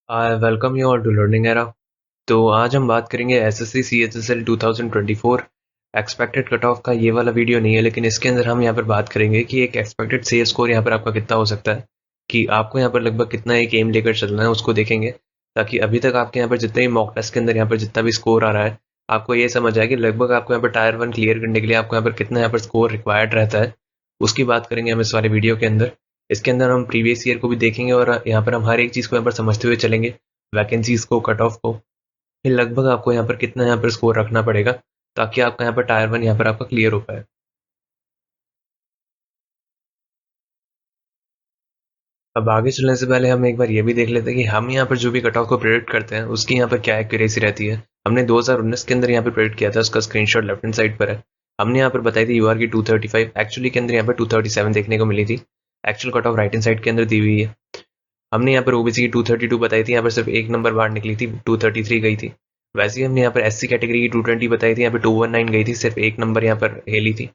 Welcome you all to learning era. तो आज हम बात करेंगे SSC CHSL 2024 expected cut off का। ये वाला वीडियो नहीं है, लेकिन इसके अंदर हम यहाँ पर बात करेंगे कि एक एक्सपेक्टेड सी स्कोर यहाँ पर आपका कितना हो सकता है, कि आपको यहाँ पर लगभग कितना एक एम लेकर चलना है उसको देखेंगे, ताकि अभी तक आपके यहाँ पर जितने भी मॉक टेस्ट के अंदर यहाँ पर जितना भी स्कोर आ रहा है आपको ये समझ आए कि लगभग आपको यहाँ पर टायर 1 क्लियर करने के लिए आपको यहाँ पर कितना यहाँ पर स्कोर रिक्वायर्ड रहता है। उसकी बात करेंगे हम इस वाले वीडियो के अंदर। इसके अंदर हम प्रीवियस ईयर को भी देखेंगे और यहाँ पर हम हर एक चीज़ को यहाँ पर समझते हुए चलेंगे, वैकेंसीज को, कट ऑफ को, फिर लगभग आपको यहाँ पर कितना यहाँ पर स्कोर रखना पड़ेगा ताकि आपका यहाँ पर टायर 1 यहाँ पर आपका क्लियर हो पाए। अब आगे चलने से पहले हम एक बार ये भी देख लेते हैं कि हम यहाँ पर जो भी कट ऑफ को प्रेडिक्ट करते हैं उसकी यहाँ पर क्या एक्यूरेसी रहती है। हमने 2019 के अंदर यहाँ पर प्रेडिक्ट किया था, उसका स्क्रीनशॉट लेफ्ट हैंड साइड पर है। हमने यहाँ पर बताई थी यूआर की 235, एक्चुअली के अंदर यहाँ पर 237 देखने को मिली थी। Actual cut off right hand side के अंदर दी हुई है। हमने यहाँ पर ओबीसी की 232 बताई थी, यहाँ पर सिर्फ एक नंबर बाहर निकली थी, 233 गई थी। वैसे ही हमने यहाँ पर एससी कैटेगरी की 220 बताई थी, यहाँ पर 219 गई थी, सिर्फ एक नंबर यहाँ पर हिली थी।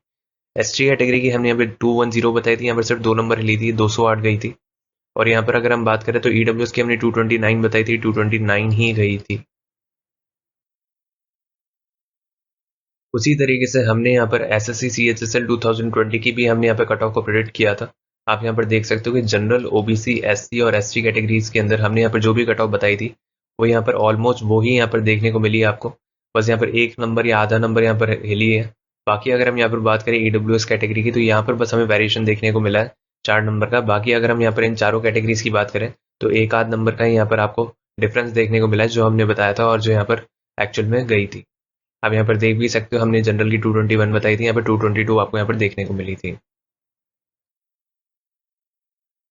एसटी कैटेगरी की हमने यहाँ पे 210 बताई थी, यहाँ पर सिर्फ दो नंबर हिली थी, 208 गई थी। और यहाँ पर अगर हम बात करें तो ईडब्ल्यूएस की हमने 229 बताई थी, 229 ही गई थी। उसी तरीके से हमने यहाँ पर एसएससी सीएचएसएल 2020 की भी हमने यहाँ पर कट ऑफ को प्रेडिक्ट किया था। आप यहाँ पर देख सकते हो कि जनरल, ओबीसी, एससी और एसटी कैटेगरीज के अंदर हमने यहाँ पर जो भी कट ऑफ बताई थी वो यहाँ पर ऑलमोस्ट वो ही यहाँ पर देखने को मिली है आपको। बस यहाँ पर एक नंबर या आधा नंबर यहाँ पर हिली है। बाकी अगर हम यहाँ पर बात करें ईडब्ल्यूएस कैटेगरी की तो यहाँ पर बस हमें वेरिएशन देखने को मिला है 4 नंबर का। बाकी अगर हम यहाँ पर इन चारों कैटेगरीज की बात करें तो एक आध नंबर का ही यहाँ पर आपको डिफरेंस देखने को मिला है, जो हमने बताया था और जो यहाँ पर एक्चुअल में गई थी। आप यहाँ पर देख भी सकते हो, हमने जनरल की 221 बताई थी, यहाँ पर 222 आपको यहाँ पर देखने को मिली थी।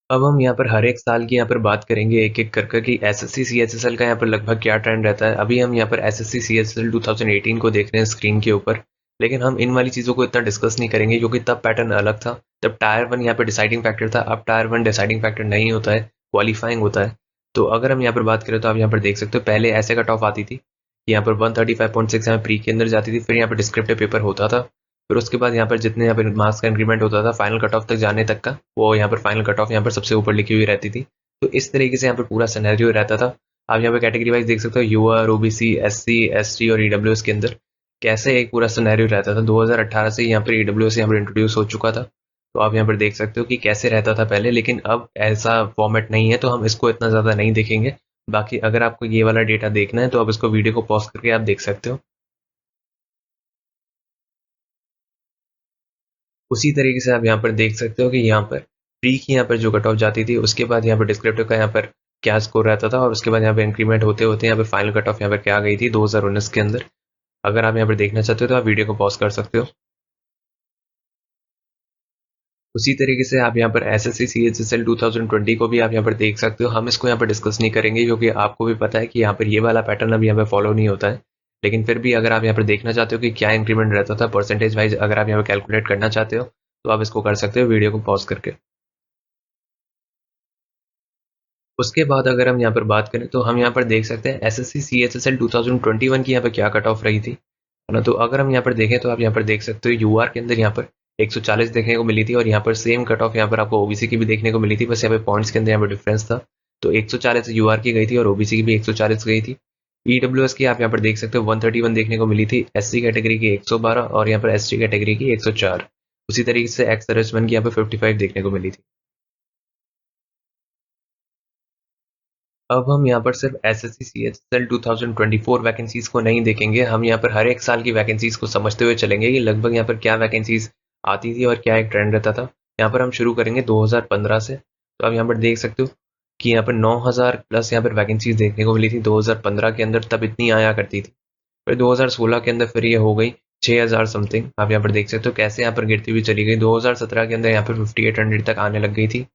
अब हम यहाँ पर हर एक साल की यहाँ पर बात करेंगे एक एक करके कि एसएससी सीएचएसएल का यहाँ पर लगभग क्या ट्रेंड रहता है। अभी हम यहाँ पर एसएससी सीएचएसएल 2018 को देख रहे हैं स्क्रीन के ऊपर, लेकिन हम इन वाली चीज़ों को इतना डिस्कस नहीं करेंगे क्योंकि तब पैटर्न अलग था। तब टायर 1 यहाँ पर डिसाइडिंग फैक्टर था, अब टायर 1 डिसाइडिंग फैक्टर नहीं होता है, क्वालिफाइंग होता है। तो अगर हम यहाँ पर बात करें तो आप यहाँ पर देख सकते हो पहले ऐसे कट ऑफ आती थी, यहाँ पर 135.6 यहाँ प्री के अंदर जाती थी, फिर यहाँ पर डिस्क्रिप्टिव पेपर होता था, फिर उसके बाद यहाँ पर जितने यहाँ पर मार्क्स का इंक्रीमेंट होता था फाइनल कट ऑफ तक जाने तक का, वो यहाँ पर फाइनल कट ऑफ यहाँ पर सबसे ऊपर लिखी हुई रहती थी। तो इस तरीके से यहाँ पर पूरा सिनेरियो रहता था। आप यहाँ पर कैटेगरी वाइज देख सकते हो, यूआर, ओबीसी, एससी, एसटी और ईडब्ल्यूएस के अंदर कैसे एक पूरा सिनेरियो रहता था। 2018 से यहाँ पर ईडब्ल्यूएस यहाँ पर इंट्रोड्यूस हो चुका था, तो आप यहाँ पर देख सकते हो कि कैसे रहता था पहले, लेकिन अब ऐसा फॉर्मेट नहीं है तो हम इसको इतना ज़्यादा नहीं देखेंगे। बाकी अगर आपको ये वाला डेटा देखना है तो आप इसको वीडियो को पॉज करके आप देख सकते हो। उसी तरीके से आप यहाँ पर देख सकते हो कि यहाँ पर प्री की यहाँ पर जो कट ऑफ जाती थी, उसके बाद यहाँ पर डिस्क्रिप्टिव का यहाँ पर क्या स्कोर रहता था, और उसके बाद यहाँ पर इंक्रीमेंट होते होते यहाँ पर फाइनल कट ऑफ यहाँ पर क्या गई थी 2019 के अंदर। अगर आप यहाँ पर देखना चाहते हो तो आप वीडियो को पॉज कर सकते हो। उसी तरीके से आप यहाँ पर एसएससी सीएचएसएल 2020 को भी आप यहाँ पर देख सकते हो। हम इसको यहाँ पर डिस्कस नहीं करेंगे क्योंकि आपको भी पता है कि यहाँ पर ये वाला पैटर्न अब यहाँ पर फॉलो नहीं होता है। लेकिन फिर भी अगर आप यहाँ पर देखना चाहते हो कि क्या इंक्रीमेंट रहता था परसेंटेज वाइज, अगर आप यहाँ पर कैलकुलेट करना चाहते हो तो आप इसको कर सकते हो वीडियो को पॉज करके। उसके बाद अगर हम यहाँ पर बात करें तो हम यहाँ पर देख सकते हैं एसएससी सीएचएसएल 2021 की यहाँ पर क्या कट ऑफ रही थी, है ना। तो अगर हम यहाँ पर देखें तो आप यहाँ पर देख सकते हो यूआर के अंदर यहाँ पर 140 देखने को मिली थी, और यहाँ पर सेम कट ऑफ यहाँ पर आपको ओबीसी की भी देखने को मिली थी, बस यहाँ पर पॉइंट्स के अंदर यहाँ पर डिफरेंस था। तो 140 यूआर की गई थी और ओबीसी की भी 140 गई थी। ईडब्ल्यूएस की आप यहाँ पर देख सकते हो 131 देखने को मिली थी, एससी कैटेगरी की 112 और यहाँ पर एसटी कैटेगरी की 104। उसी तरीके से एक्स सर्विसमैन की यहाँ पर 55 देखने को मिली थी। अब हम यहाँ पर सिर्फ एसएससी सीएचएसएल 2024 वैकेंसीज को नहीं देखेंगे, हम यहाँ पर हर एक साल की वैकेंसीज को समझते हुए चलेंगे कि लगभग यहाँ पर क्या वैकेंसीज आती थी और क्या एक ट्रेंड रहता था। यहाँ पर हम शुरू करेंगे 2015 से। तो आप यहाँ पर देख सकते हो कि यहाँ पर 9000 प्लस यहाँ पर वैकेंसीज देखने को मिली थी 2015 के अंदर, तब इतनी आया करती थी। फिर 2016 के अंदर फिर ये हो गई 6000 समथिंग। आप यहाँ पर देख सकते हो कैसे यहाँ पर गिरती हुई चली गई। 2017 के अंदर यहाँ पर 5800 तक आने लग गई थी।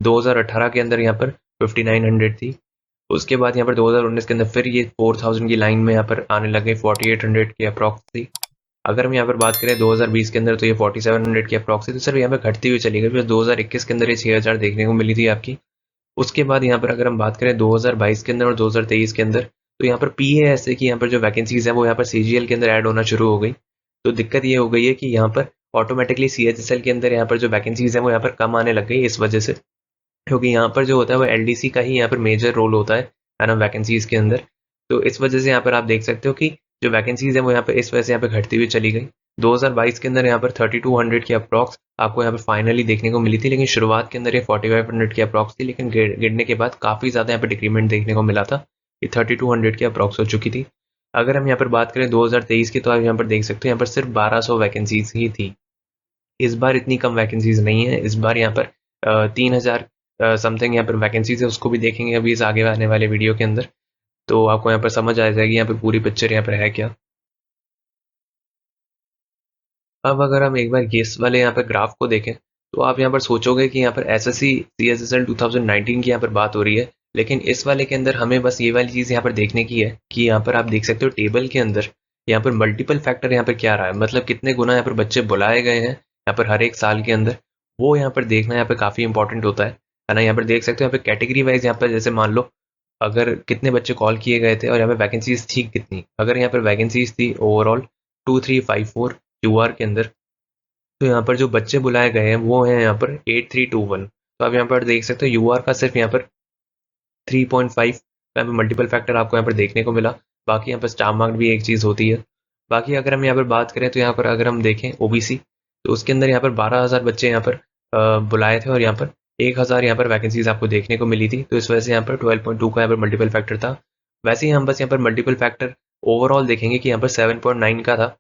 2018 के अंदर यहाँ पर 5900 थी। उसके बाद यहाँ पर 2019 के अंदर फिर ये 4000 की लाइन में यहाँ पर आने लगे, 4800 की अप्रॉक्स थी। अगर हम यहाँ पर बात करें 2020 के अंदर तो ये 4700 की अप्रॉक्स थी, तो सिर्फ यहाँ पर घटती हुई चली गई। फिर 2021 के अंदर ये 6000 देखने को मिली थी आपकी। उसके बाद यहाँ पर अगर हम बात करें 2022 के अंदर और 2023 के अंदर, तो यहाँ पर पीएएसए की यहाँ पर जो वैकेंसीज है वो यहाँ पर सीजीएल के अंदर ऐड होना शुरू हो गई। तो दिक्कत ये हो गई है कि यहाँ पर ऑटोमेटिकली सीएचएसएल के अंदर यहाँ पर जो वैकेंसीज है वो यहाँ पर कम आने लग गई इस वजह से, क्योंकि यहाँ पर जो होता है वो एलडीसी का ही यहाँ पर मेजर रोल होता है है ना, वैकेंसीज़ के अंदर। तो इस वजह से यहाँ पर आप देख सकते हो कि जो वैकेंसीज़ है वो यहाँ पे इस वजह से यहाँ पे घटती हुई चली गई। 2022 के अंदर यहाँ पर 3200 की अप्रॉक्स आपको यहाँ पे फाइनली देखने को मिली थी, लेकिन शुरुआत के अंदर ये 4500 की अप्रॉक्स थी, लेकिन गिरने के बाद काफ़ी ज़्यादा यहाँ पे डिक्रीमेंट देखने को मिला था। ये 3200 की अप्रॉक्स हो चुकी थी। अगर हम यहाँ पर बात करें 2023 की, तो आप यहाँ पर देख सकते हो यहाँ पर सिर्फ 1200 वैकेंसीज ही थी। इस बार इतनी कम वैकेंसीज नहीं है। इस बार यहाँ पर 3000 समथिंग यहाँ पर वैकेंसीज है, उसको भी देखेंगे अभी इस आगे आने वाले वीडियो के अंदर। तो आपको यहाँ पर समझ आ जाएगी यहाँ पर पूरी पिक्चर यहाँ पर है क्या। अब अगर हम एक बार इस वाले यहाँ पर ग्राफ को देखें, तो आप यहाँ पर सोचोगे कि यहाँ पर एसएससी सीएसएसएल 2019 की यहाँ पर बात हो रही है, लेकिन इस वाले के अंदर हमें बस ये वाली चीज़ यहाँ पर देखने की है कि यहाँ पर आप देख सकते हो टेबल के अंदर यहाँ पर मल्टीपल फैक्टर यहाँ पर क्या रहा है, मतलब कितने गुना यहाँ पर बच्चे बुलाए गए हैं यहाँ पर हर एक साल के अंदर, वो यहाँ पर देखना यहाँ पर काफ़ी इंपॉर्टेंट होता है ना। यहाँ पर देख सकते हो यहाँ पर कैटेगरी वाइज यहाँ पर जैसे मान लो अगर कितने बच्चे कॉल किए गए थे और यहाँ पे वैकेंसीज थी कितनी, अगर यहाँ पर वैकेंसीज थी ओवरऑल 2354 यूआर के अंदर, तो यहाँ पर जो बच्चे बुलाए गए हैं वो हैं यहाँ पर 8321। तो आप यहाँ पर देख सकते हो यूआर का सिर्फ यहाँ पर 3.5 यहाँ पर मल्टीपल फैक्टर आपको यहाँ पर देखने को मिला। बाकी यहाँ पर स्टार मार्क भी एक चीज़ होती है। बाकी अगर हम यहाँ पर बात करें तो यहाँ पर अगर हम देखें ओबीसी, तो उसके अंदर यहाँ पर 12,000 बच्चे यहाँ पर बुलाए थे और यहाँ पर 1000 यहाँ पर वैकेंसीज आपको देखने को मिली थी। तो इस वजह से यहाँ पर 12.2 का यहाँ पर मल्टीपल फैक्टर था। वैसे ही हम बस यहाँ पर मल्टीपल फैक्टर ओवरऑल देखेंगे कि यहाँ पर 7.9 का था,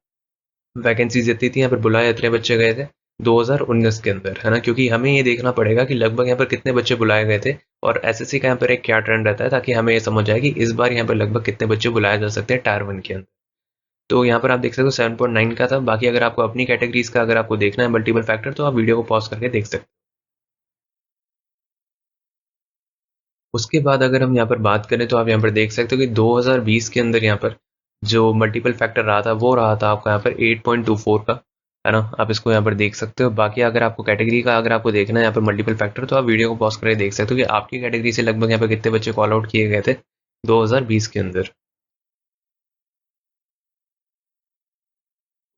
वैकेंसीज इतनी थी यहाँ पर, बुलाए इतने बच्चे गए थे 2019 के अंदर, है ना। क्योंकि हमें ये देखना पड़ेगा कि लगभग यहाँ पर कितने बच्चे बुलाए गए थे और एसएससी का यहाँ पर एक क्या ट्रेंड रहता है, ताकि हमें ये समझ आए कि इस बार यहाँ पर लगभग कितने बच्चे बुलाए जा सकते हैं टायर 1 के अंदर। तो यहाँ पर आप देख सकते हो 7.9 का था। बाकी अगर आपको अपनी कैटेगरीज का अगर आपको देखना है मल्टीपल फैक्टर, तो आप वीडियो को पॉज करके देख सकते हो। उसके बाद अगर हम यहाँ पर बात करें तो आप यहाँ पर देख सकते हो कि 2020 के अंदर यहाँ पर जो मल्टीपल फैक्टर रहा था वो रहा था आपका यहाँ पर 8.24 का, है ना। आप इसको यहाँ पर देख सकते हो। बाकी अगर आपको कैटेगरी का अगर आपको देखना है यहाँ पर मल्टीपल फैक्टर, तो आप वीडियो को पॉज करके देख सकते हो कि आपकी कैटेगरी से लगभग यहाँ पर कितने बच्चे कॉल आउट किए गए थे 2020 के अंदर।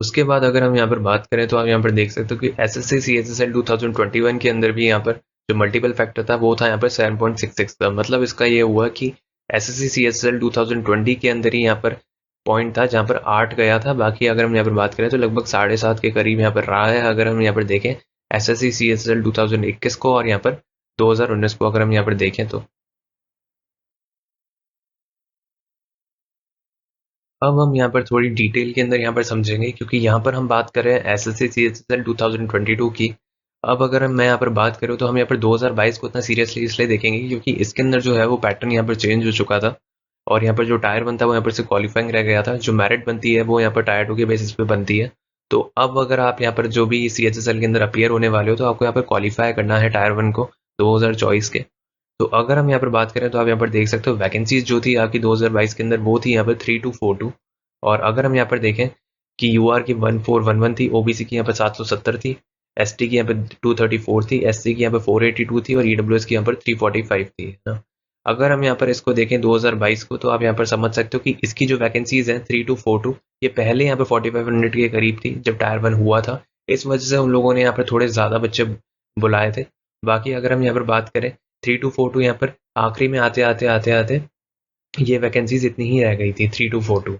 उसके बाद अगर हम यहाँ पर बात करें तो आप यहाँ पर देख सकते हो कि एसएससी सीएसएसएल 2021 के अंदर भी यहाँ पर जो मल्टीपल फैक्टर था वो था यहाँ पर 7.66 का। मतलब इसका ये हुआ कि एसएससी सीएसएसएल 2020 के अंदर ही यहाँ पर पॉइंट था जहाँ पर 8 गया था। बाकी अगर हम यहाँ पर बात करें तो लगभग 7.5 के करीब यहाँ पर रहा है। अगर हम यहाँ पर देखें एसएससी सीएसएसएल 2021 को और यहाँ पर 2019 को अगर हम यहाँ पर देखें तो। अब हम यहाँ पर थोड़ी डिटेल के अंदर यहाँ पर समझेंगे, क्योंकि यहाँ पर हम बात कर रहे हैं एसएससी सीएसएसएल 2022 की। अब अगर मैं यहाँ पर बात करूँ तो हम यहाँ पर 2022 को इतना सीरियसली इसलिए देखेंगे क्योंकि इसके अंदर जो है वो पैटर्न यहाँ पर चेंज हो चुका था और यहाँ पर जो टायर 1 था वो यहाँ पर से क्वालिफाइंग रह गया था। जो मेरिट बनती है वो यहाँ पर टायर 2 के बेसिस पे बनती है। तो अब अगर आप यहाँ पर जो भी सीएचएसएल के अंदर अपीयर होने वाले हो तो आपको यहाँ पर क्वालिफाई करना है टायर 1 को 2024 के। तो अगर हम यहाँ पर बात करें तो आप यहाँ पर देख सकते हो वैकेंसीज जो थी आपकी 2022 के अंदर वो थी यहाँ पर 3242। और अगर हम यहाँ पर देखें कि यूआर की 1411 थी, ओबीसी की यहाँ पर 770 थी, एसटी की यहाँ पर 234 थी, एससी की यहाँ पर 482 थी और ईडब्ल्यूएस की यहाँ पर 345 थी, है ना। अगर हम यहाँ पर इसको देखें 2022 को, तो आप यहाँ पर समझ सकते हो कि इसकी जो वैकेंसीज हैं 3242, ये पहले यहाँ पर 4500 के करीब थी जब टायर 1 हुआ था। इस वजह से उन लोगों ने यहाँ पर थोड़े ज़्यादा बच्चे बुलाए थे। बाकी अगर हम यहाँ पर बात करें 3242 यहाँ पर आखिरी में आते आते आते आते ये वैकेंसीज इतनी ही रह गई थी 3242।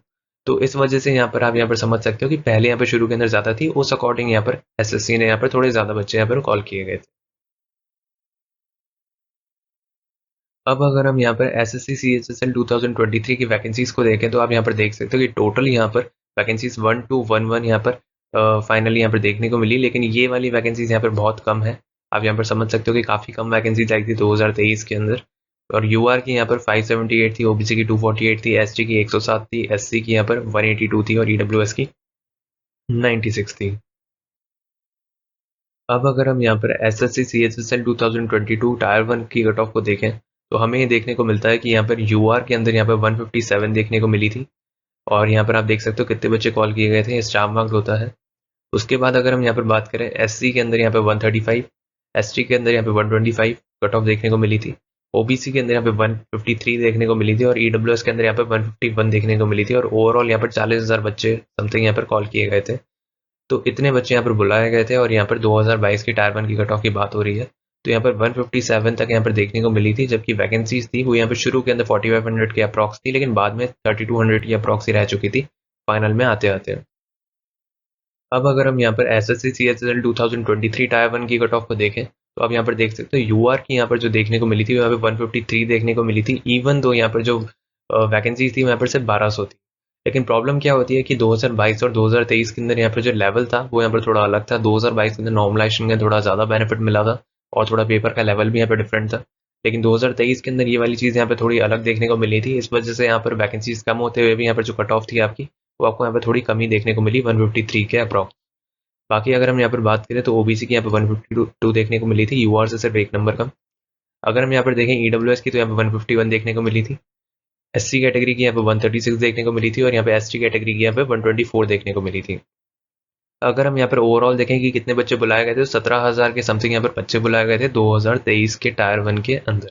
तो इस वजह से यहाँ पर आप यहाँ पर समझ सकते हो कि पहले यहाँ पर शुरू के अंदर ज़्यादा थी, उस अकॉर्डिंग यहाँ पर एसएससी ने यहाँ पर थोड़े ज़्यादा बच्चे यहाँ पर कॉल किए गए थे। अब अगर हम यहाँ पर एसएससी सीएचएसएल 2023 की वैकेंसीज को देखें तो आप यहाँ पर देख सकते हो कि टोटल यहाँ पर वैकेंसीज 1211 यहाँ पर फाइनली यहाँ पर देखने को मिली, लेकिन ये वाली वैकेंसीज यहाँ पर बहुत कम है। आप यहाँ पर समझ सकते हो कि काफ़ी कम वैकेंसीज आई थी 2023 के अंदर। और यूआर की यहाँ पर 578 थी, ओबीसी की 248 थी, एसटी की 107 थी, एससी की यहाँ पर 182 थी और ईडब्ल्यूएस की 96 थी। अब अगर हम यहाँ पर एसएससी सीएचएसएल 2022 टायर 1 की कट ऑफ को देखें तो हमें ये देखने को मिलता है कि यहाँ पर यूआर के अंदर यहाँ पर 157 देखने को मिली थी और यहाँ पर आप देख सकते हो कितने बच्चे कॉल किए गए थे, स्टाफ मार्क्स होता है। उसके बाद अगर हम यहाँ पर बात करें एससी के अंदर यहाँ पर 135, एसटी के अंदर यहाँ पे 125 कट ऑफ देखने को मिली थी, ओबीसी के अंदर यहाँ पे 153 देखने को मिली थी और ईडब्ल्यूएस के अंदर यहाँ पे 151 देखने को मिली थी और ओवरऑल यहाँ पर 40,000 बच्चे समथिंग यहाँ पर कॉल किए गए थे। तो इतने बच्चे यहाँ पर बुलाए गए थे और यहाँ पर 2022 की टायर 1 की कट ऑफ की बात हो रही है। तो यहाँ पर 157 तक यहाँ पर देखने को मिली थी, जबकि वैकेंसीज थी वो यहाँ पर शुरू के अंदर 4500 के अप्रॉक्स थी, लेकिन बाद में 3200 की अप्रॉक्स ही रह चुकी थी फाइनल में आते आते। अब अगर हम यहाँ पर एसएससी सीएचएसएल 2023 टायर 1 की कट ऑफ को देखें, तो आप यहाँ पर देख सकते हो यूआर की यहाँ पर जो देखने को मिली थी यहाँ पे 153 देखने को मिली थी, इवन दो यहाँ पर जो वैकेंसी थी वहाँ पर सिर्फ 1200 थी। लेकिन प्रॉब्लम क्या होती है कि 2022 और 2023 के अंदर यहाँ पर जो लेवल था वो यहाँ पर थोड़ा अलग था। 2022 के अंदर नॉर्मलाइजेशन का थोड़ा ज़्यादा बेनिफिट मिला था और थोड़ा पेपर का लेवल भी यहाँ पर डिफरेंट था, लेकिन 2023 के अंदर ये वाली चीज़ यहाँ पर थोड़ी अलग देखने को मिली थी। इस वजह से यहाँ पर वैकेंसीज कम होते हुए भी यहाँ पर जो कट ऑफ थी आपकी वो आपको यहाँ पर थोड़ी कमी देखने को मिली 153 के अप्रॉक्स। बाकी अगर हम यहाँ पर बात करें तो ओबीसी की यहाँ पे 152 देखने को मिली थी, यूआर से सिर्फ एक नंबर कम। अगर हम यहाँ पर देखें ईडब्ल्यूएस की तो यहाँ पे 151 देखने को मिली थी, एससी कैटेगरी की यहाँ पे 136 देखने को मिली थी और यहाँ पे एसटी कैटेगरी की यहाँ पे 124 देखने को मिली थी। अगर हम यहाँ पर ओवरऑल देखें कि कितने बच्चे बुलाए गए थे, तो 17,000 के समथिंग यहाँ पर बच्चे बुलाए गए थे 2023 के टायर 1 के अंदर।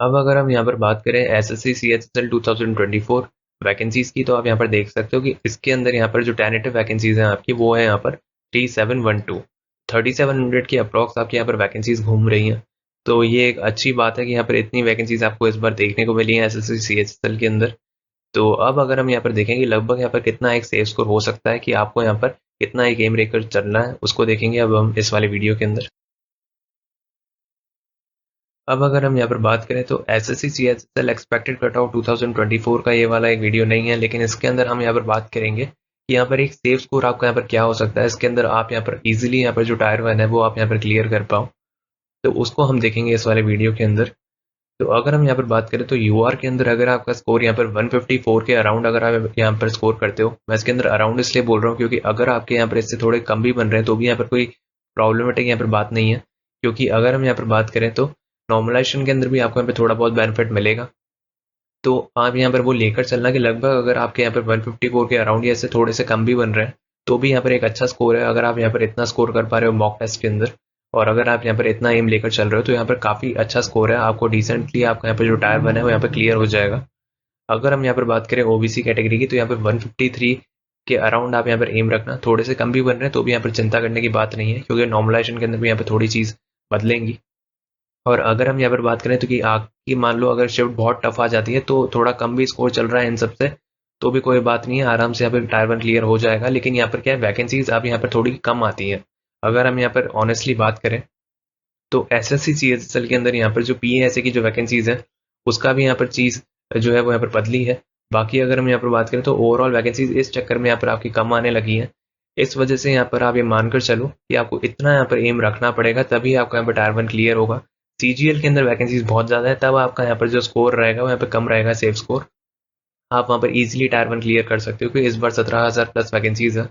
अब अगर हम यहाँ पर बात करें एसएससी सीएचएसएल 2024 वैकेंसीज की, तो आप यहाँ पर देख सकते हो कि इसके अंदर यहाँ पर जो टेनेटिव वैकेंसीज हैं आपकी वो है यहाँ पर 3712, 3700 की अप्रॉक्स आपकी यहाँ पर वैकेंसीज घूम रही हैं। तो ये एक अच्छी बात है कि यहाँ पर इतनी वैकेंसीज आपको इस बार देखने को मिली हैं एसएससी सीएचएसएल के अंदर। तो अब अगर हम यहाँ पर देखेंगे लगभग यहाँ पर कितना एक सेफ स्कोर हो सकता है कि आपको यहाँ पर कितना एक एम रेकर चलना है, उसको देखेंगे अब हम इस वाले वीडियो के अंदर। अब अगर हम यहाँ पर बात करें तो SSC CHSL expected cut of 2024 का ये वाला एक वीडियो नहीं है, लेकिन इसके अंदर हम यहाँ पर बात करेंगे कि यहाँ पर एक सेफ स्कोर आपका यहाँ पर क्या हो सकता है। इसके अंदर आप यहाँ पर इजीली यहाँ पर जो टायर 1 है वो आप यहाँ पर क्लियर कर पाओ, तो उसको हम देखेंगे इस वाले वीडियो के अंदर। तो अगर हम यहाँ पर बात करें तो यूआर के अंदर अगर आपका स्कोर यहाँ पर 154 के अराउंड अगर आप यहाँ पर स्कोर करते हो, मैं इसके अंदर अराउंड इसलिए बोल रहा हूँ क्योंकि अगर आपके यहाँ पर इससे थोड़े कम भी बन रहे हैं तो भी यहाँ पर कोई प्रॉब्लमेटिक यहाँ पर बात नहीं है, क्योंकि अगर हम यहाँ पर बात करें तो नॉर्मलाइजेशन के अंदर भी आपको यहाँ पे थोड़ा बहुत बेनिफिट मिलेगा। तो आप यहाँ पर वो लेकर चलना कि लगभग अगर आपके यहाँ पर 154 के अराउंड या इससे थोड़े से कम भी बन रहे हैं तो भी यहाँ पर एक अच्छा स्कोर है। अगर आप यहाँ पर इतना स्कोर कर पा रहे हो मॉक टेस्ट के अंदर और अगर आप यहाँ पर इतना एम लेकर चल रहे हो तो यहाँ पर काफ़ी अच्छा स्कोर है, आपको डिसेंटली आपका यहाँ पर जो टायर 1 है वो यहाँ पर क्लियर हो जाएगा। अगर हम यहाँ पर बात करें ओबीसी कैटेगरी की तो यहाँ पर 153 के अराउंड आप यहाँ पर एम रखना, थोड़े से कम भी बन रहे हैं तो भी यहाँ पर चिंता करने की बात नहीं है, क्योंकि नॉर्मलाइजेशन के अंदर भी यहाँ पर थोड़ी चीज़ बदलेंगी। और अगर हम यहाँ पर बात करें तो कि आपकी मान लो अगर शिफ्ट बहुत टफ आ जाती है तो थोड़ा कम भी स्कोर चल रहा है इन सबसे तो भी कोई बात नहीं है, आराम से यहाँ पर टायर 1 क्लियर हो जाएगा। लेकिन यहाँ पर क्या है, वैकेंसीज अब यहाँ पर थोड़ी कम आती है। अगर हम यहाँ पर ऑनेस्टली बात करें तो एसएससी सीएचएसएल के अंदर यहाँ पर जो पीएसए की जो वैकेंसीज है उसका भी यहाँ पर चीज़ जो है वो यहाँ पर बदली है। बाकी अगर हम यहाँ पर बात करें तो ओवरऑल वैकेंसीज इस चक्कर में यहाँ पर आपकी कम आने लगी है। इस वजह से यहाँ पर आप ये मानकर चलो कि आपको इतना यहाँ पर एम रखना पड़ेगा तभी आपका यहाँ पर टायर 1 क्लियर होगा। सीजीएल के अंदर वैकेंसीज बहुत ज़्यादा है, तब आपका यहाँ पर जो स्कोर रहेगा वो यहाँ पर कम रहेगा सेफ स्कोर। आप वहाँ पर इजीली टायर 1 क्लियर कर सकते हो क्योंकि इस बार 17,000 प्लस वैकेंसीज है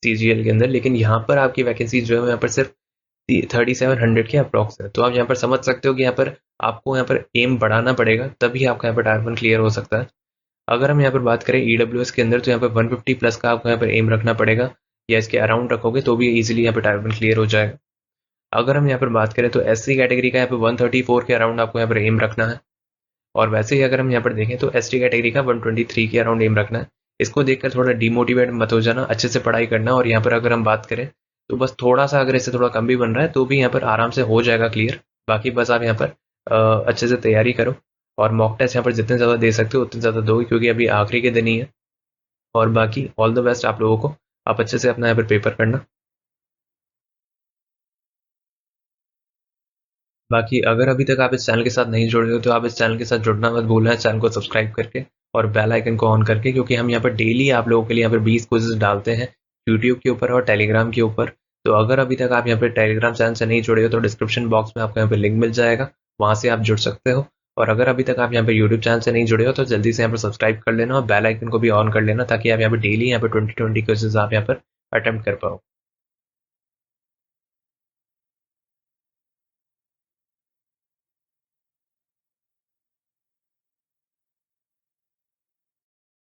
सीजीएल के अंदर, लेकिन यहाँ पर आपकी वैकेंसीज जो है यहाँ पर सिर्फ 3700 के अप्रॉक्स है। तो आप यहाँ पर समझ सकते हो कि यहाँ पर आपको यहाँ पर एम बढ़ाना पड़ेगा तभी आपका यहाँ पर टायर 1 क्लियर हो सकता है। अगर हम यहाँ पर बात करें ईडब्ल्यूएस के अंदर तो यहाँ पर 150 प्लस का आपको यहाँ पर एम रखना पड़ेगा, या इसके अराउंड रखोगे तो भी इजीली यहाँ पर टायर 1 क्लियर हो जाएगा। अगर हम यहाँ पर बात करें तो एससी कैटेगरी का यहाँ पे 134 के अराउंड आपको यहाँ पर एम रखना है, और वैसे ही अगर हम यहाँ पर देखें तो एसटी कैटेगरी का 123 के अराउंड एम रखना है। इसको देखकर थोड़ा डिमोटिवेट मत हो जाना, अच्छे से पढ़ाई करना। और यहाँ पर अगर हम बात करें तो बस थोड़ा सा अगर इससे थोड़ा कम भी बन रहा है तो भी यहाँ पर आराम से हो जाएगा क्लियर। बाकी बस आप यहाँ पर अच्छे से तैयारी करो और मॉक टेस्ट यहाँ पर जितने ज़्यादा दे सकते हो उतने ज़्यादा दो, क्योंकि अभी आखिरी के दिन ही है। और बाकी ऑल द बेस्ट आप लोगों को, आप अच्छे से अपना यहाँ पर पेपर करना। बाकी अगर अभी तक आप इस चैनल के साथ नहीं जुड़े हो तो आप इस चैनल के साथ जुड़ना मत भूलना, चैनल को सब्सक्राइब करके और बेल आइकन को ऑन करके, क्योंकि हम यहाँ पर डेली आप लोगों के लिए यहाँ पर 20 क्विज़ेस डालते हैं यूट्यूब के ऊपर और टेलीग्राम के ऊपर। तो अगर अभी तक आप यहाँ पर टेलीग्राम चैनल से नहीं जुड़े हो तो डिस्क्रिप्शन बॉक्स में आपको यहाँ पर लिंक मिल जाएगा, वहाँ से आप जुड़ सकते हो। और अगर अभी तक आप यहाँ पर यूट्यूब चैनल से नहीं जुड़े हो तो जल्दी से यहाँ पर सब्सक्राइब कर लेना और बेल आइकन को भी ऑन कर लेना, ताकि आप यहाँ पर डेली यहाँ पर 20 क्विज़ेस आप यहाँ पर अटेम्प्ट कर पाओ।